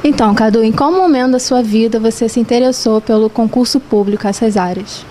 Então, Cadu, em qual momento da sua vida você se interessou pelo concurso público, essas áreas?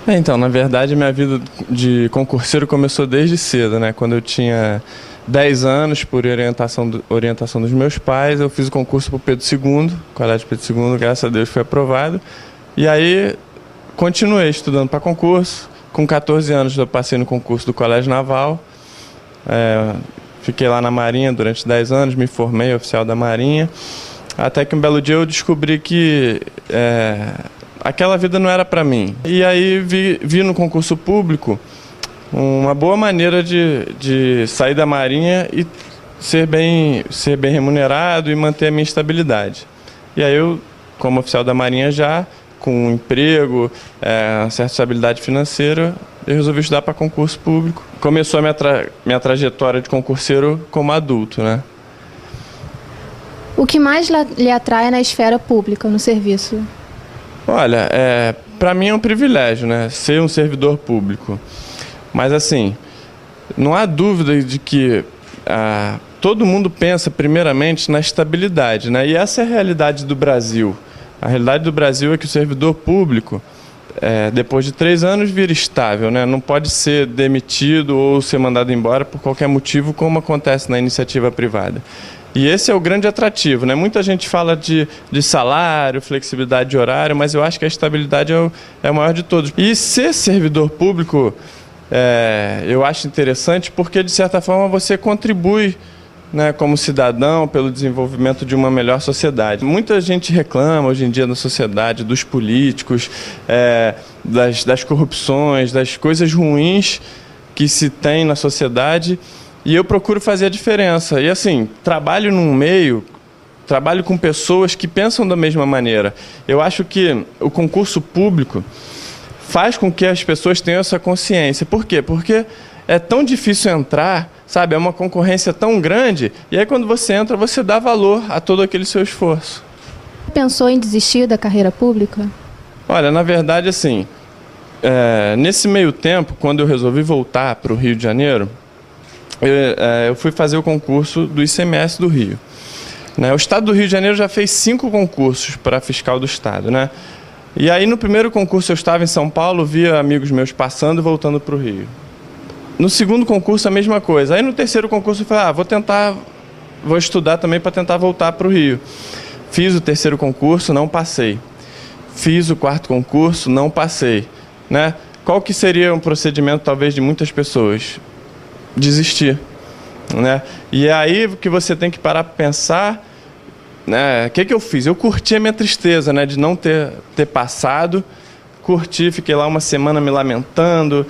Então, na verdade, minha vida de concurseiro começou desde cedo, né? Quando eu tinha 10 anos, por orientação dos meus pais, eu fiz o concurso para o Pedro II, Colégio Pedro II, graças a Deus foi aprovado. E aí, continuei estudando para concurso. Com 14 anos, eu passei no concurso do Colégio Naval. Fiquei lá na Marinha durante 10 anos, me formei oficial da Marinha. Até que um belo dia eu descobri que aquela vida não era para mim. E aí vi no concurso público uma boa maneira de sair da Marinha e ser bem remunerado e manter a minha estabilidade. E aí eu, como oficial da Marinha já, com um emprego, uma certa estabilidade financeira, eu resolvi estudar para concurso público. Começou a minha trajetória de concurseiro como adulto, né? O que mais lhe atrai na esfera pública, no serviço? Olha, para mim é um privilégio, né, ser um servidor público. Mas assim, não há dúvida de que todo mundo pensa primeiramente na estabilidade, né? E essa é a realidade do Brasil. A realidade do Brasil é que o servidor público, depois de 3 anos, vira estável, né? Não pode ser demitido ou ser mandado embora por qualquer motivo, como acontece na iniciativa privada. E esse é o grande atrativo, né? Muita gente fala de salário, flexibilidade de horário, mas eu acho que a estabilidade é o maior de todos. E ser servidor público, eu acho interessante porque, de certa forma, você contribui, né, como cidadão pelo desenvolvimento de uma melhor sociedade. Muita gente reclama hoje em dia na sociedade dos políticos, das corrupções, das coisas ruins que se tem na sociedade. E eu procuro fazer a diferença. E assim, trabalho num meio, trabalho com pessoas que pensam da mesma maneira. Eu acho que o concurso público faz com que as pessoas tenham essa consciência. Por quê? Porque é tão difícil entrar, sabe? É uma concorrência tão grande. E aí quando você entra, você dá valor a todo aquele seu esforço. Pensou em desistir da carreira pública? Olha, na verdade, assim, nesse meio tempo, quando eu resolvi voltar para o Rio de Janeiro, eu fui fazer o concurso do ICMS do Rio. O Estado do Rio de Janeiro já fez 5 concursos para fiscal do Estado, né? E aí no primeiro concurso eu estava em São Paulo, via amigos meus passando e voltando para o Rio. No segundo concurso a mesma coisa. Aí no terceiro concurso eu falei, vou estudar também para tentar voltar para o Rio. Fiz o terceiro concurso, não passei. Fiz o quarto concurso, não passei, né? Qual que seria um procedimento talvez de muitas pessoas? Desistir, né? E é aí que você tem que parar para pensar, né? O que eu fiz? Eu curti a minha tristeza, né, de não ter passado. Curti, fiquei lá uma semana me lamentando,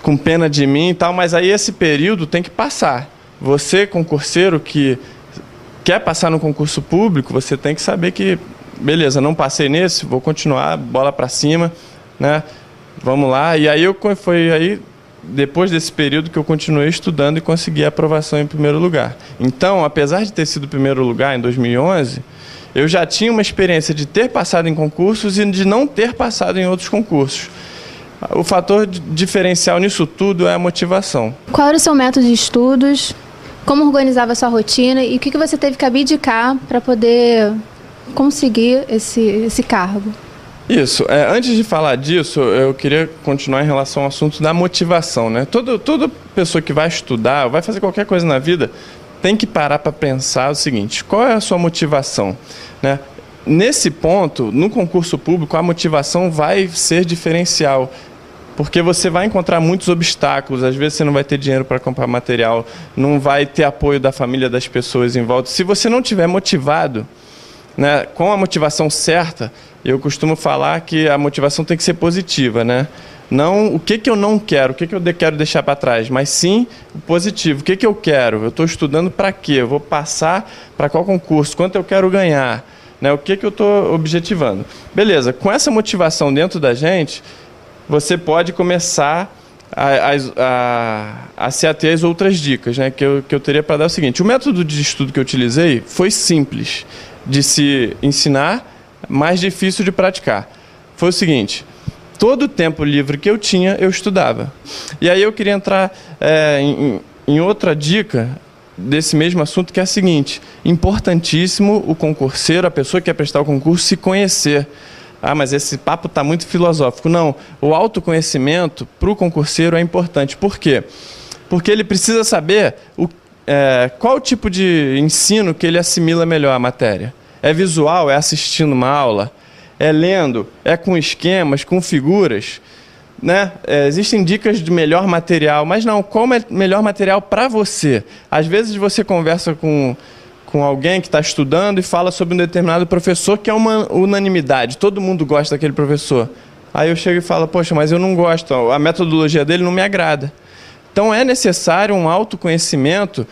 com pena de mim e tal, mas aí esse período tem que passar. Você, concurseiro, que quer passar no concurso público, você tem que saber que, beleza, não passei nesse, vou continuar, bola para cima, né? Vamos lá. E aí foi aí, depois desse período, que eu continuei estudando e consegui a aprovação em primeiro lugar. Então, apesar de ter sido primeiro lugar em 2011, eu já tinha uma experiência de ter passado em concursos e de não ter passado em outros concursos. O fator diferencial nisso tudo é a motivação. Qual era o seu método de estudos? Como organizava a sua rotina? E o que você teve que abdicar para poder conseguir esse cargo? Isso. Antes de falar disso, eu queria continuar em relação ao assunto da motivação, né? Toda pessoa que vai estudar, vai fazer qualquer coisa na vida, tem que parar para pensar o seguinte: qual é a sua motivação, né? Nesse ponto, no concurso público, a motivação vai ser diferencial, porque você vai encontrar muitos obstáculos. Às vezes você não vai ter dinheiro para comprar material, não vai ter apoio da família, das pessoas em volta. Se você não estiver motivado, né, com a motivação certa, eu costumo falar que a motivação tem que ser positiva, né? Não o que eu não quero, o que eu quero deixar para trás, mas sim o positivo. O que eu quero? Eu estou estudando para quê? Eu vou passar para qual concurso? Quanto eu quero ganhar? Né? O que eu estou objetivando? Beleza, com essa motivação dentro da gente, você pode começar a se ater às outras dicas, né, que eu teria para dar. O seguinte: o método de estudo que eu utilizei foi simples de se ensinar, mais difícil de praticar. Foi o seguinte: todo o tempo livre que eu tinha, eu estudava. E aí eu queria entrar em outra dica desse mesmo assunto, que é a seguinte: importantíssimo o concurseiro, a pessoa que quer prestar o concurso, se conhecer. Ah, mas esse papo está muito filosófico. Não, o autoconhecimento para o concurseiro é importante. Por quê? Porque ele precisa saber qual tipo de ensino que ele assimila melhor a matéria. É visual, é assistindo uma aula, é lendo, é com esquemas, com figuras, né? Existem dicas de melhor material, mas não, como é melhor material para você? Às vezes você conversa com alguém que está estudando e fala sobre um determinado professor que é uma unanimidade, todo mundo gosta daquele professor. Aí eu chego e falo, poxa, mas eu não gosto, a metodologia dele não me agrada. Então é necessário um autoconhecimento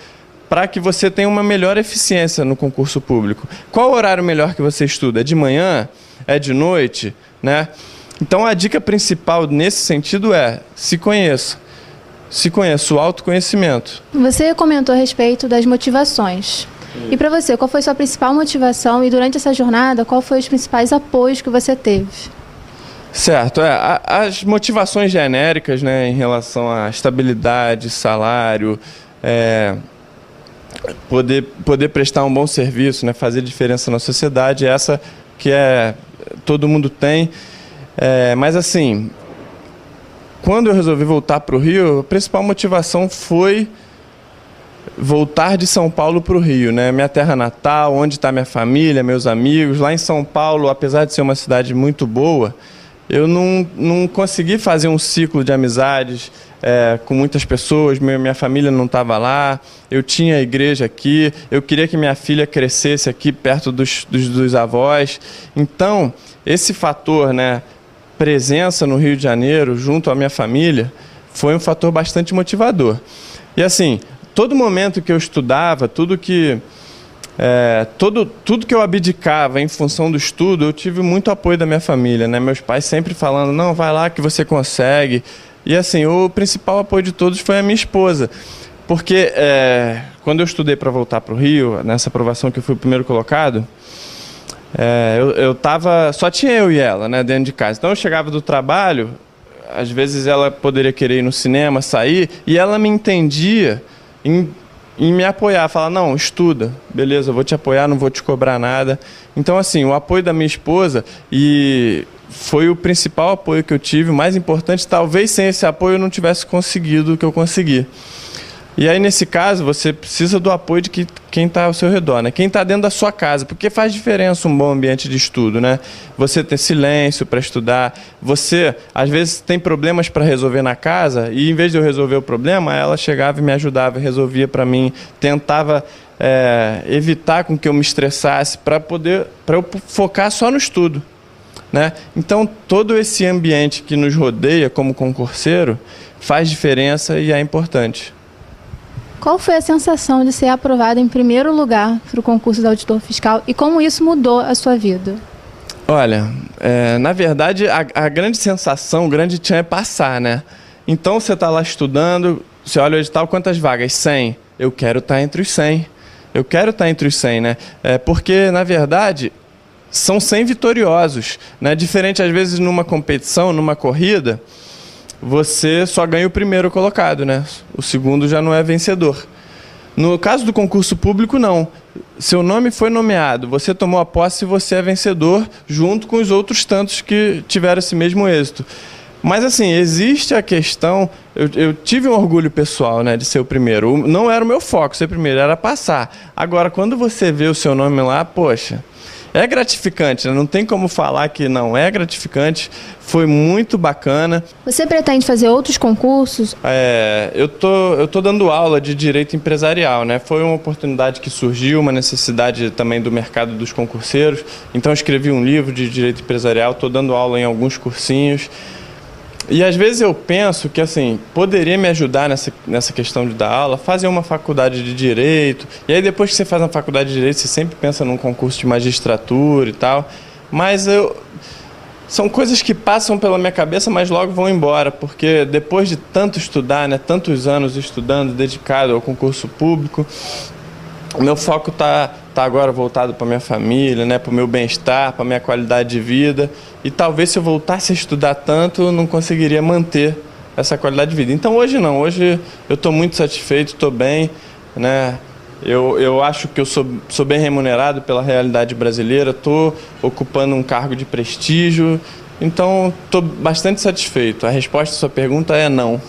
para que você tenha uma melhor eficiência no concurso público. Qual o horário melhor que você estuda? É de manhã? É de noite? Né? Então a dica principal nesse sentido é: se conheça. Se conheça, o autoconhecimento. Você comentou a respeito das motivações. E para você, qual foi a sua principal motivação e durante essa jornada, qual foi os principais apoios que você teve? Certo, as motivações genéricas, né, em relação à estabilidade, salário, poder prestar um bom serviço, né, fazer diferença na sociedade, essa que todo mundo tem. Mas assim, quando eu resolvi voltar para o Rio, a principal motivação foi voltar de São Paulo para o Rio, né? Minha terra natal, onde está minha família, meus amigos. Lá em São Paulo, apesar de ser uma cidade muito boa, eu não consegui fazer um ciclo de amizades com muitas pessoas. Minha família não estava lá, eu tinha a igreja aqui, eu queria que minha filha crescesse aqui perto dos avós. Então, esse fator, né, presença no Rio de Janeiro, junto à minha família, foi um fator bastante motivador. E assim, todo momento que eu estudava, tudo que eu abdicava em função do estudo, eu tive muito apoio da minha família, né? Meus pais sempre falando, não, vai lá que você consegue. E assim, o principal apoio de todos foi a minha esposa. Porque quando eu estudei para voltar para o Rio, nessa aprovação que eu fui o primeiro colocado, só tinha eu e ela, né, dentro de casa. Então eu chegava do trabalho, às vezes ela poderia querer ir no cinema, sair, e ela me entendia em me apoiar, falar, não, estuda, beleza, eu vou te apoiar, não vou te cobrar nada. Então, assim, o apoio da minha esposa foi o principal apoio que eu tive, o mais importante. Talvez sem esse apoio eu não tivesse conseguido o que eu consegui. E aí, nesse caso, você precisa do apoio de quem está ao seu redor, né? Quem está dentro da sua casa, porque faz diferença um bom ambiente de estudo, né? Você ter silêncio para estudar, você, às vezes, tem problemas para resolver na casa e, em vez de eu resolver o problema, ela chegava e me ajudava, resolvia para mim, tentava evitar com que eu me estressasse para eu focar só no estudo, né? Então, todo esse ambiente que nos rodeia como concurseiro faz diferença e é importante. Qual foi a sensação de ser aprovado em primeiro lugar para o concurso de auditor fiscal e como isso mudou a sua vida? Olha, na verdade, a grande sensação, o grande tchan é passar, né? Então, você está lá estudando, você olha o edital, quantas vagas? 100. Eu quero estar entre os 100. Eu quero estar entre os 100, né? Porque, na verdade, são 100 vitoriosos, né? Diferente, às vezes, numa competição, numa corrida, você só ganha o primeiro colocado, né? O segundo já não é vencedor. No caso do concurso público, não. Seu nome foi nomeado, você tomou a posse e você é vencedor junto com os outros tantos que tiveram esse mesmo êxito. Mas assim, existe a questão, eu tive um orgulho pessoal, né, de ser o primeiro. Não era o meu foco ser primeiro, era passar. Agora, quando você vê o seu nome lá, poxa, é gratificante, né? Não tem como falar que não é gratificante, foi muito bacana. Você pretende fazer outros concursos? Eu tô dando aula de direito empresarial, né? Foi uma oportunidade que surgiu, uma necessidade também do mercado dos concurseiros. Então eu escrevi um livro de direito empresarial, estou dando aula em alguns cursinhos. E às vezes eu penso que assim, poderia me ajudar nessa questão de dar aula, fazer uma faculdade de Direito, e aí depois que você faz uma faculdade de Direito, você sempre pensa num concurso de magistratura e tal, mas são coisas que passam pela minha cabeça, mas logo vão embora, porque depois de tanto estudar, né, tantos anos estudando, dedicado ao concurso público, o meu foco tá agora voltado para minha família, né, para o meu bem-estar, para a minha qualidade de vida. E talvez se eu voltasse a estudar tanto, eu não conseguiria manter essa qualidade de vida. Então hoje não, hoje eu estou muito satisfeito, estou bem, né, Eu acho que eu sou bem remunerado pela realidade brasileira, estou ocupando um cargo de prestígio, então estou bastante satisfeito. A resposta à sua pergunta é não.